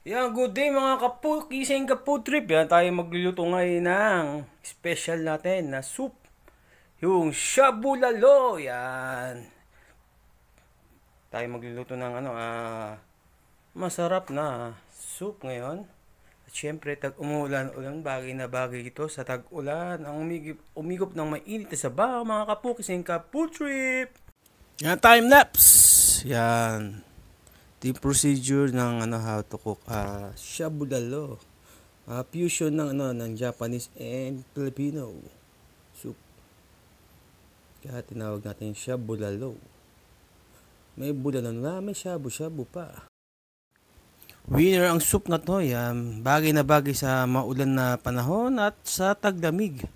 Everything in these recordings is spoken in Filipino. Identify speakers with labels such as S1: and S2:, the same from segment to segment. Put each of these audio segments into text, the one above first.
S1: Yan, good day mga kising kaputrip. Yan, tayo magluluto ngayon ng special natin na soup. Yung shabu lalo. Yan. Tayo magluluto ng masarap na soup ngayon. At syempre, tag-umulan-ulan, bagay na bagay ito sa tag-ulan. Ang umigop ng mainit na sabaw, mga kising kaputrip. Yan, time lapse. Yan. The procedure ng how to cook shabu lalo. Fusion ng Japanese and Filipino soup. Kaya tinawag natin shabu lalo. May bulalo na, may shabu-shabu pa. Winner ang soup na to. Yan, bagay na bagay sa maulan na panahon at sa taglamig.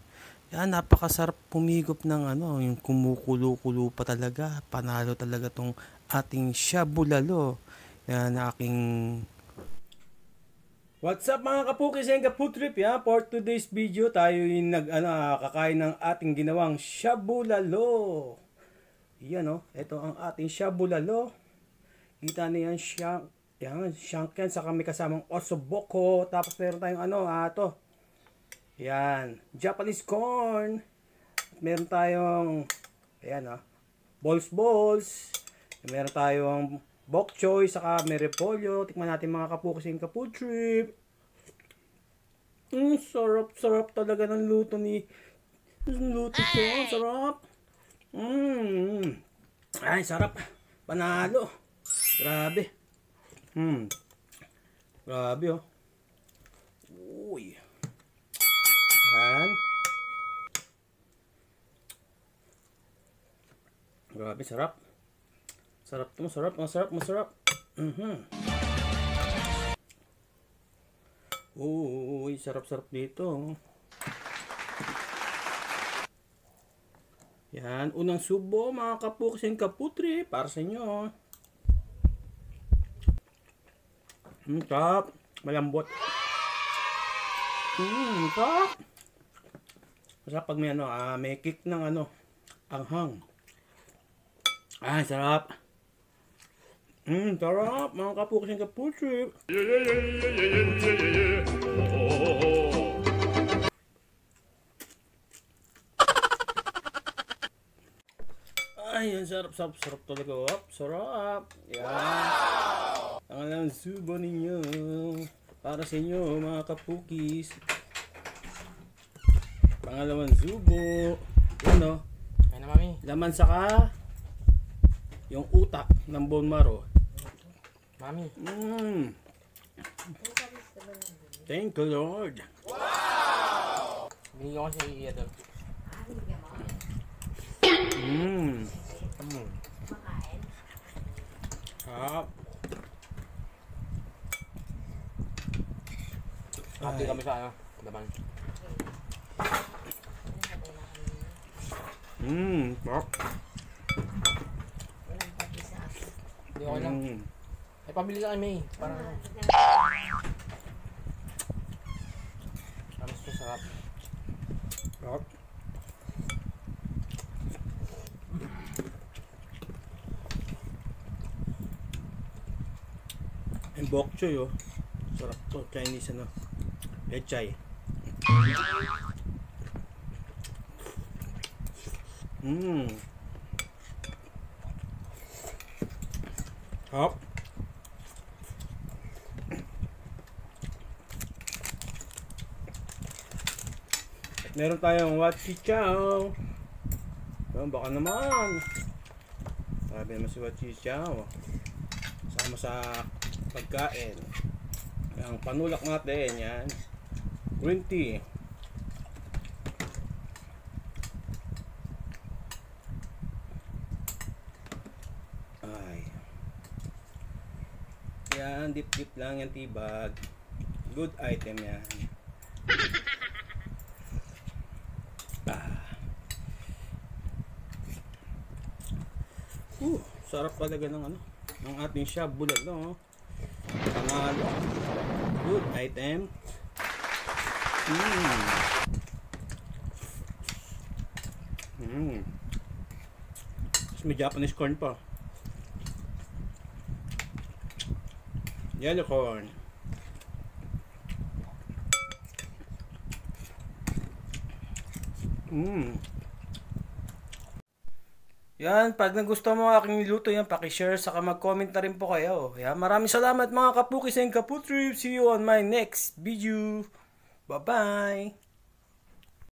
S1: Yan, napakasarap pumigop ng yung kumukulo-kulo pa talaga. Panalo talaga tong ating shabu lalo. Yan aking... What's up mga kapukis and kaputrip, ya? For today's video, tayo yung kakain ng ating ginawang shabu lalo. Yan ito ang ating shabu lalo. Kita na yan, shank yan, saka may kasamang ossobuco. Tapos meron tayong to. Yan, Japanese corn. Meron tayong, balls. Meron tayong bok choy, saka may repolyo. Tikman natin mga kapukising kaputrip. Sarap talaga ng luto ko. Sarap. Ay, sarap. Panalo. Grabe. Grabe, oh. Uy. Yan. Grabe, sarap. Sarap to, masarap. Uy, sarap dito. Yan, unang subo mga kapukising kaputri para sa inyo. Sarap, malambot. Sarap. Masarap pag may may kick ng anghang. Ay, sarap. Sarap mga kapukising kaputri. Ay, sarap talaga. Sarap. Yan. Wow! Ang subo ninyo. Para sa inyo mga kapukis. Pangalawang subo. Yan
S2: Ay na, mami.
S1: Laman saka yung utak ng bone marrow.
S2: Mami.
S1: Thank you, Lord.
S2: Wow! Hindi ko kasi iya doon.
S1: Sarap.
S2: Hati kami sa laban.
S1: Sarap.
S2: Hindi ko lang. Ay, pabili ka kami. Parang mas masarap.
S1: Sarap. Yung bok choy, sarap to. Chinese pechay. Sarap. At meron tayong wachichao. Baka naman. Sabi naman si wachichao. Sama sa pagkain. Ang panulak natin yan. Green tea. Ay. Yan, dip lang yan tibag. Good item yan. Sarap talaga ng ng ating shabu lalo. Panalo. Good item. May Japanese corn pa. Yellow corn. Yan, pag nagustuhan mo aking niluto yan, paki-share, saka mag-comment na rin po kayo. Yan, maraming salamat mga kapukis and kaputrip. See you on my next video. Bye-bye!